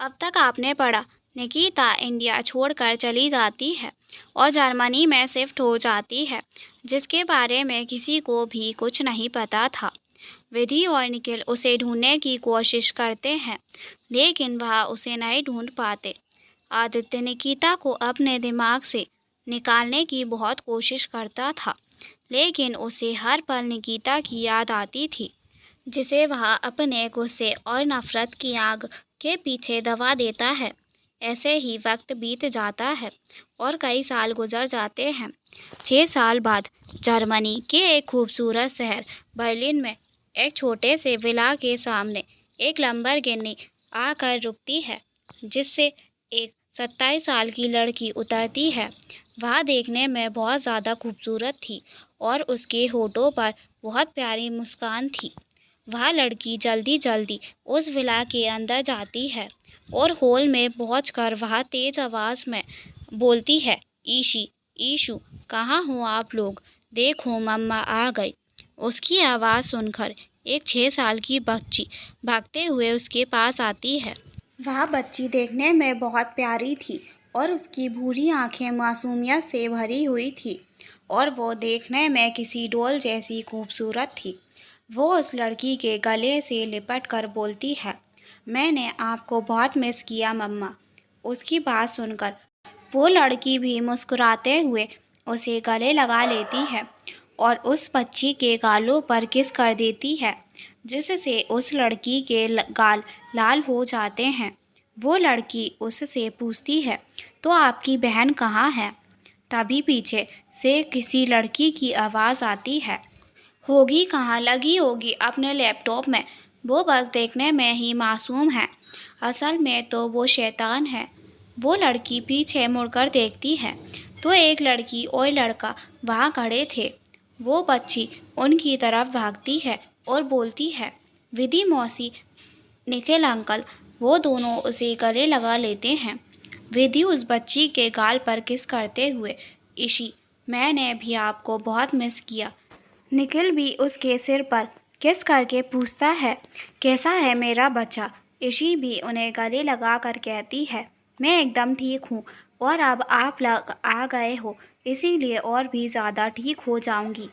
अब तक आपने पढ़ा, निकिता इंडिया छोड़कर चली जाती है और जर्मनी में शिफ्ट हो जाती है, जिसके बारे में किसी को भी कुछ नहीं पता था। विधि और निखिल उसे ढूंढने की कोशिश करते हैं, लेकिन वह उसे नहीं ढूंढ पाते। आदित्य निकिता को अपने दिमाग से निकालने की बहुत कोशिश करता था, लेकिन उसे हर पल निकिता की याद आती थी, जिसे वह अपने गुस्से और नफरत की आग के पीछे दबा देता है। ऐसे ही वक्त बीत जाता है और कई साल गुजर जाते हैं। 6 साल बाद जर्मनी के एक खूबसूरत शहर बर्लिन में एक छोटे से विला के सामने एक लंबरगिनी आकर रुकती है, जिससे एक 27 साल की लड़की उतरती है। वह देखने में बहुत ज़्यादा खूबसूरत थी और उसके होठों पर बहुत प्यारी मुस्कान थी। वह लड़की जल्दी जल्दी उस विला के अंदर जाती है और हॉल में पहुंचकर वह तेज आवाज़ में बोलती है, ईशी, ईशु, कहाँ हो आप लोग? देखो मम्मा आ गई। उसकी आवाज़ सुनकर एक 6 साल की बच्ची भागते हुए उसके पास आती है। वह बच्ची देखने में बहुत प्यारी थी और उसकी भूरी आंखें मासूमियत से भरी हुई थी और वो देखने में किसी डॉल जैसी खूबसूरत थी। वो उस लड़की के गले से लिपट कर बोलती है, मैंने आपको बहुत मिस किया मम्मा। उसकी बात सुनकर वो लड़की भी मुस्कुराते हुए उसे गले लगा लेती है और उस बच्ची के गालों पर किस कर देती है, जिससे उस लड़की के गाल लाल हो जाते हैं। वो लड़की उससे पूछती है, तो आपकी बहन कहाँ है? तभी पीछे से किसी लड़की की आवाज़ आती है, होगी कहाँ, लगी होगी अपने लैपटॉप में। वो बस देखने में ही मासूम है, असल में तो वो शैतान है। वो लड़की पीछे मुड़कर देखती है तो एक लड़की और लड़का वहाँ खड़े थे। वो बच्ची उनकी तरफ भागती है और बोलती है, विधि मौसी, निखिल अंकल। वो दोनों उसे गले लगा लेते हैं। विधि उस बच्ची के गाल पर किस करते हुए, ईशी, मैंने भी आपको बहुत मिस किया। निखिल भी उसके सिर पर किस करके पूछता है, कैसा है मेरा बच्चा? ईशी भी उन्हें गले लगा कर कहती है, मैं एकदम ठीक हूँ और अब आप लोग आ गए हो, इसीलिए और भी ज़्यादा ठीक हो जाऊंगी।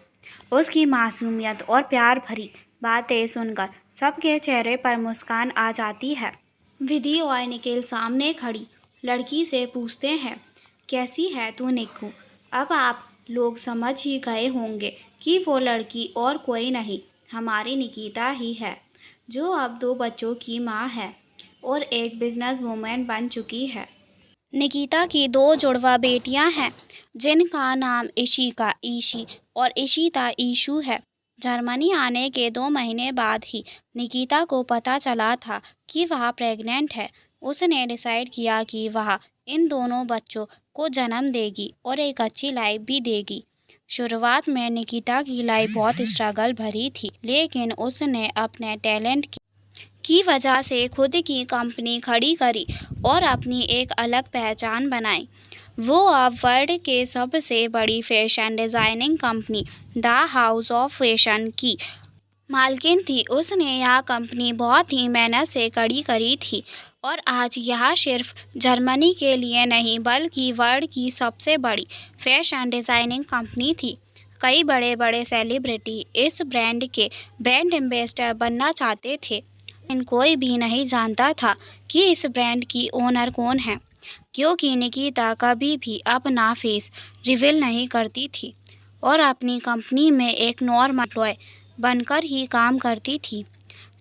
उसकी मासूमियत और प्यार भरी बातें सुनकर सबके चेहरे पर मुस्कान आ जाती है। विधि और निखिल सामने खड़ी लड़की से पूछते हैं, कैसी है तू निक्कू? अब आप लोग समझ ही गए होंगे कि वो लड़की और कोई नहीं, हमारी निकिता ही है, जो अब 2 बच्चों की माँ है और एक बिजनेस वूमेन बन चुकी है। निकिता की 2 जुड़वा बेटियां हैं, जिनका नाम इशिका ईशी और इशिता ईशु है। जर्मनी आने के 2 महीने बाद ही निकिता को पता चला था कि वह प्रेग्नेंट है। उसने डिसाइड किया कि वह इन दोनों बच्चों को जन्म देगी और एक अच्छी लाइफ भी देगी। शुरुआत में निकिता की लाइफ बहुत स्ट्रगल भरी थी, लेकिन उसने अपने टैलेंट की वजह से खुद की कंपनी खड़ी करी और अपनी एक अलग पहचान बनाई। वो अब वर्ल्ड के सबसे बड़ी fashion designing company the house of fashion की मालकिन थी। उसने यह कंपनी बहुत ही मेहनत से खड़ी करी थी और आज यह सिर्फ जर्मनी के लिए नहीं बल्कि वर्ल्ड की सबसे बड़ी फैशन डिज़ाइनिंग कंपनी थी। कई बड़े बड़े सेलिब्रिटी इस ब्रांड के ब्रांड एम्बेसडर बनना चाहते थे, लेकिन कोई भी नहीं जानता था कि इस ब्रांड की ओनर कौन है, क्योंकि निकिता कभी भी अपना फेस रिवील नहीं करती थी और अपनी कंपनी में एक नॉर्मल एम्प्लॉय बनकर ही काम करती थी।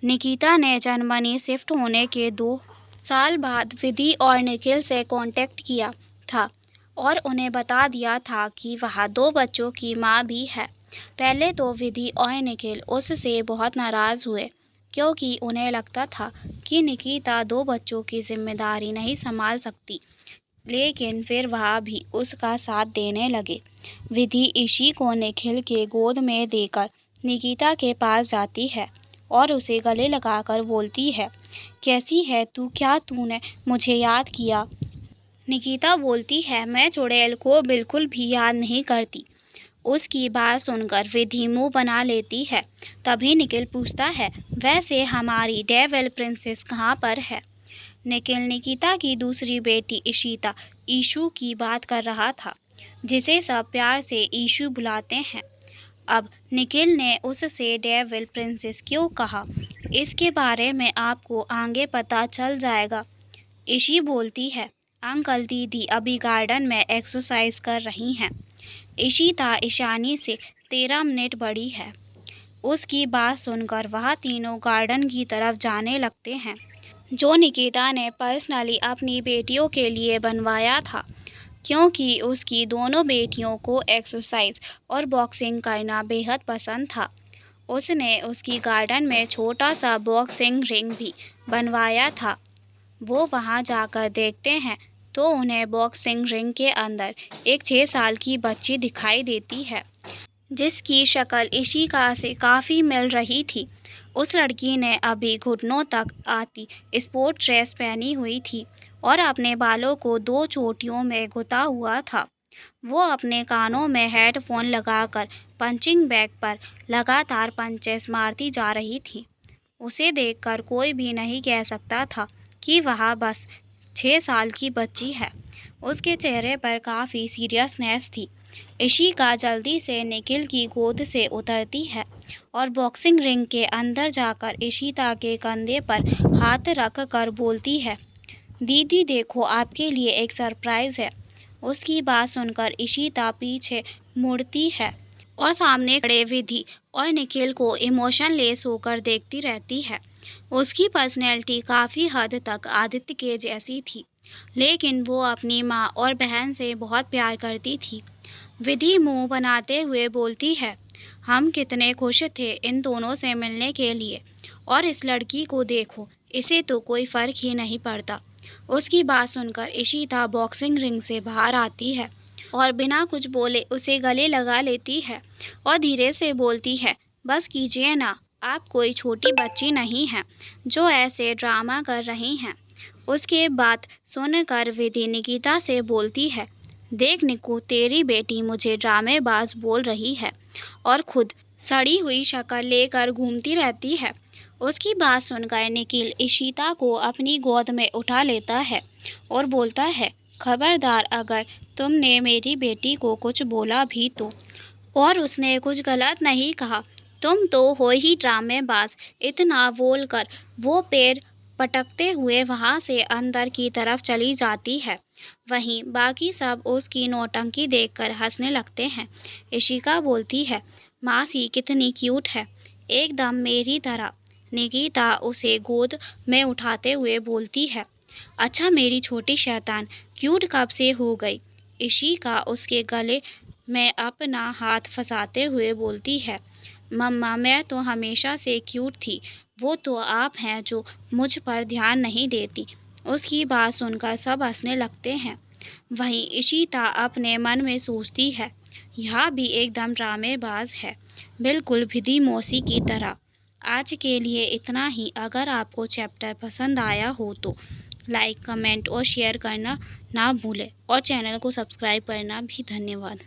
निकिता ने जर्मनी शिफ्ट होने के 2 साल बाद विधि और निखिल से कांटेक्ट किया था और उन्हें बता दिया था कि वह 2 बच्चों की माँ भी है। पहले तो विधि और निखिल उससे बहुत नाराज़ हुए, क्योंकि उन्हें लगता था कि निकिता 2 बच्चों की जिम्मेदारी नहीं संभाल सकती, लेकिन फिर वह भी उसका साथ देने लगे। विधि ईशी को निखिल के गोद में देकर निकिता के पास जाती है और उसे गले लगाकर बोलती है, कैसी है तू? क्या तूने मुझे याद किया? निकिता बोलती है, मैं चुड़ैल को बिल्कुल भी याद नहीं करती। उसकी बात सुनकर विधि मुंह बना लेती है। तभी निखिल पूछता है, वैसे हमारी डेविल प्रिंसेस कहाँ पर है? निखिल निकिता की दूसरी बेटी इशिता ईशू की बात कर रहा था, जिसे सब प्यार से ईशू बुलाते हैं। अब निखिल ने उससे डेविल प्रिंसेस क्यों कहा, इसके बारे में आपको आगे पता चल जाएगा। इशी बोलती है, अंकल दीदी अभी गार्डन में एक्सरसाइज कर रही हैं। इशिता ईशानी से 13 मिनट बड़ी है। उसकी बात सुनकर वह तीनों गार्डन की तरफ जाने लगते हैं, जो निकिता ने पर्सनली अपनी बेटियों के लिए बनवाया था, क्योंकि उसकी दोनों बेटियों को एक्सरसाइज और बॉक्सिंग करना बेहद पसंद था। उसने उसकी गार्डन में छोटा सा बॉक्सिंग रिंग भी बनवाया था। वो वहां जाकर देखते हैं तो उन्हें बॉक्सिंग रिंग के अंदर एक 6 साल की बच्ची दिखाई देती है, जिसकी शक्ल इशिका से काफ़ी मिल रही थी। उस लड़की ने अभी घुटनों तक आती स्पोर्ट ड्रेस पहनी हुई थी और अपने बालों को 2 चोटियों में गुथा हुआ था। वो अपने कानों में हेडफोन लगाकर पंचिंग बैग पर लगातार पंचेस मारती जा रही थी। उसे देखकर कोई भी नहीं कह सकता था कि वह बस 6 साल की बच्ची है। उसके चेहरे पर काफ़ी सीरियसनेस थी। इशिका जल्दी से निखिल की गोद से उतरती है और बॉक्सिंग रिंग के अंदर जाकर इशिता के कंधे पर हाथ रख कर बोलती है, दीदी देखो आपके लिए एक सरप्राइज़ है। उसकी बात सुनकर इशिता पीछे मुड़ती है और सामने खड़े विधि और निखिल को इमोशनलेस होकर देखती रहती है। उसकी पर्सनैलिटी काफ़ी हद तक आदित्य के जैसी थी, लेकिन वो अपनी माँ और बहन से बहुत प्यार करती थी। विधि मुंह बनाते हुए बोलती है, हम कितने खुश थे इन दोनों से मिलने के लिए, और इस लड़की को देखो, इसे तो कोई फ़र्क ही नहीं पड़ता। उसकी बात सुनकर इशिता बॉक्सिंग रिंग से बाहर आती है और बिना कुछ बोले उसे गले लगा लेती है और धीरे से बोलती है, बस कीजिए ना, आप कोई छोटी बच्ची नहीं हैं जो ऐसे ड्रामा कर रही हैं। उसके बात सुनकर विधि निकिता से बोलती है, देख निकू, तेरी बेटी मुझे ड्रामेबाज बोल रही है और खुद सड़ी हुई शक्ल लेकर घूमती रहती है। उसकी बात सुनकर निखिल इशिता को अपनी गोद में उठा लेता है और बोलता है, खबरदार अगर तुमने मेरी बेटी को कुछ बोला भी तो। और उसने कुछ गलत नहीं कहा, तुम तो हो ही ड्रामेबाज। इतना बोलकर वो पैर पटकते हुए वहाँ से अंदर की तरफ चली जाती है। वहीं बाकी सब उसकी नौटंकी देखकर हंसने लगते हैं। इशिका बोलती है, मासी कितनी क्यूट है, एकदम मेरी तरह। निकिता उसे गोद में उठाते हुए बोलती है, अच्छा मेरी छोटी शैतान, क्यूट कब से हो गई। इशिका उसके गले में अपना हाथ फंसाते हुए बोलती है, मम्मा मैं तो हमेशा से क्यूट थी, वो तो आप हैं जो मुझ पर ध्यान नहीं देती। उसकी बात सुनकर सब हंसने लगते हैं। वहीं इशिता अपने मन में सोचती है, यह भी एकदम ड्रामेबाज है, बिल्कुल विधि मौसी की तरह। आज के लिए इतना ही। अगर आपको चैप्टर पसंद आया हो तो लाइक, कमेंट और शेयर करना ना भूलें और चैनल को सब्सक्राइब करना भी। धन्यवाद।